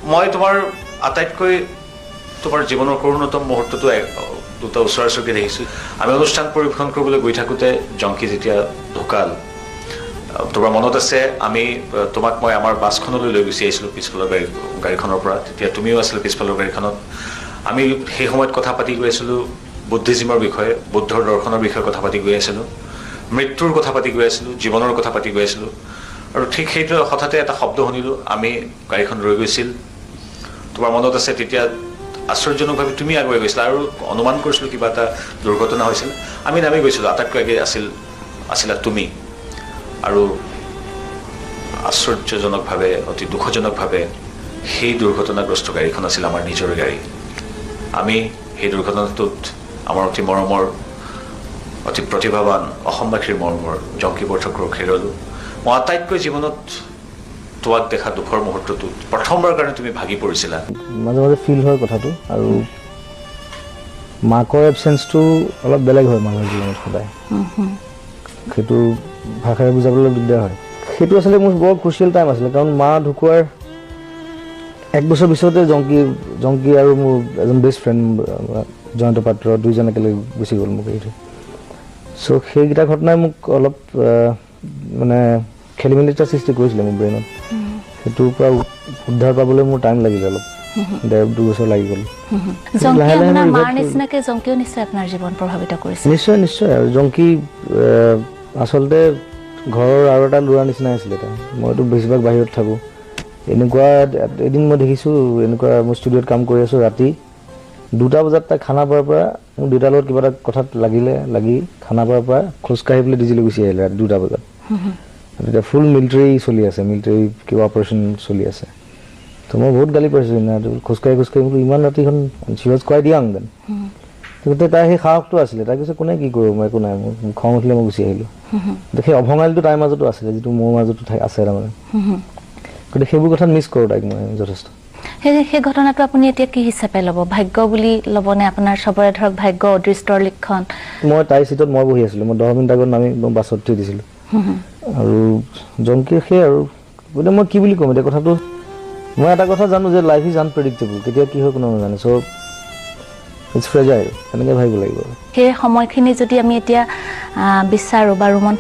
মই তোমাৰ আটাইতকৈ তোমাৰ জীৱনৰ কৰোণতম মুহূৰ্তটো দুটা ওচৰা ওচৰকৈ দেখিছোঁ আমি অনুষ্ঠান পৰিৱেশন কৰিবলৈ গৈ থাকোঁতে জংকি যেতিয়া ঢুকাল তোমাৰ মনত আছে আমি তোমাক মই আমাৰ বাছখনলৈ লৈ গুচি আহিছিলোঁ পিছফালৰ গাড়ীখনৰ পৰা তেতিয়া তুমিও আছিলে পিছফালৰ গাড়ীখনত আমি সেই সময়ত কথা পাতি গৈ আছিলোঁ বুদ্ধিজিমৰ বিষয়ে বুদ্ধৰ দৰ্শনৰ বিষয়ে কথা পাতি গৈ আছিলোঁ মৃত্যুৰ কথা পাতি গৈ আছিলোঁ জীৱনৰ কথা পাতি গৈ আছিলোঁ আৰু ঠিক সেইটো হঠাতে এটা শব্দ শুনিলোঁ আমি গাড়ীখন ৰৈ গৈছিল তোমাৰ মনত আছে তেতিয়া আশ্চৰ্যজনকভাৱে তুমি আগুৱাই গৈছিলা আৰু অনুমান কৰিছিলোঁ কিবা এটা দুৰ্ঘটনা হৈছিল আমি নামি গৈছিলোঁ আটাইতকৈ আগে আছিলা তুমি আৰু আশ্চৰ্যজনকভাৱে অতি দুখজনকভাৱে সেই দুৰ্ঘটনাগ্ৰস্ত গাড়ীখন আছিল আমাৰ নিজৰ গাড়ী আমি সেই দুৰ্ঘটনাটোত আমাৰ অতি মৰমৰ অতি প্ৰতিভাৱান অসমবাসীৰ মৰমৰ জংকি বৰঠাকুৰক হেৰুৱালোঁ মই আটাইতকৈ জীৱনত তোমাক দেখা দুখৰ মুহূৰ্তটোত প্ৰথমবাৰৰ কাৰণে তুমি ভাগি পৰিছিলা মাজে মাজে ফিল হয় কথাটো আৰু মাকৰ এবচেঞ্চটো অলপ বেলেগ হয় মানুহৰ জীৱনত সদায় সেইটো ভাষাৰে বুজাবলৈ দিগদাৰ হয় সেইটো আচলতে মোৰ বৰ ক্ৰুচিয়েল টাইম আছিলে কাৰণ মা ঢুকোৱাৰ এক বছৰ পিছতে জংকি আৰু মোৰ এজন বেষ্ট ফ্ৰেণ্ড জয়ন্ত পাত্ৰ দুইজন একেলগে গুচি গ'ল মোক এৰি চ' সেইকেইটা ঘটনাই মোক অলপ মানে খেলি মেলি এটা সৃষ্টি কৰিছিলে মোৰ ব্ৰেইনত সেইটোৰ পৰা উদ্ধাৰ পাবলৈ মোৰ টাইম লাগিলে অলপ 1.5-2 বছৰ লাগি গ'ল নিশ্চয় আৰু জংকি আচলতে ঘৰৰ আৰু এটা ল'ৰা নিচিনাই আছিলে এটা মইতো বেছিভাগ বাহিৰত থাকোঁ এনেকুৱা এদিন মই দেখিছোঁ এনেকুৱা মই ষ্টুডিঅ'ত কাম কৰি আছোঁ ৰাতি 2টা বজাত তাই খানা পোৱাৰ পৰা মোৰ দেউতাৰ লগত কিবা এটা কথাত লাগি খানা পোৱাৰ পৰা খোজকাঢ়ি পেলাই ডিজিলৈ গুচি আহিলে ৰাতি 2টা বজাত তেতিয়া ফুল মিলিটাৰী চলি আছে মিলিটাৰী কিবা অপাৰেশ্যন চলি আছে তো মই বহুত গালি পাইছোঁ খোজকাঢ়ি বোলো ইমান ৰাতিখন শ্বি ৱাজ কোৱাইট য়াং দেন গতিকে তাই সেই সাহসটো আছিলে তাই কৈছে কোনে কি কৰোঁ মই একো নাই মোৰ খং উঠিলে মই গুচি আহিলোঁ সেই অভঙালীটো তাইৰ মাজতো আছিলে যিটো মোৰ মাজতো আছে তাৰমানে গতিকে সেইবোৰ কথাত মিছ কৰোঁ তাইক মই যথেষ্ট সেই ঘটনাটো আপুনি এতিয়া কি হিচাপে ল'ব ভাগ্য বুলি ল'বনে আপোনাৰ চবৰে ধৰক ভাগ্য অদৃষ্টৰ লিখন মই তাইৰ চিটত মই বহি আছিলোঁ মই 10 মিনিট আগত নামি মই বাছত থৈ দিছিলোঁ আৰু জংকিৰ সেই আৰু গতিকে মই কি বুলি ক'ম এতিয়া কথাটো মই এটা কথা জানো যে লাইফ ইজ আনপ্ৰেডিক্টেবল কেতিয়া কি হয় কোনো নাজানে চ' ইটছ ফ্ৰেজাইল এনেকৈ ভাবিব লাগিব সেই সময়খিনি যদি আমি এতিয়া বিচাৰোঁ বা ৰোমন্থন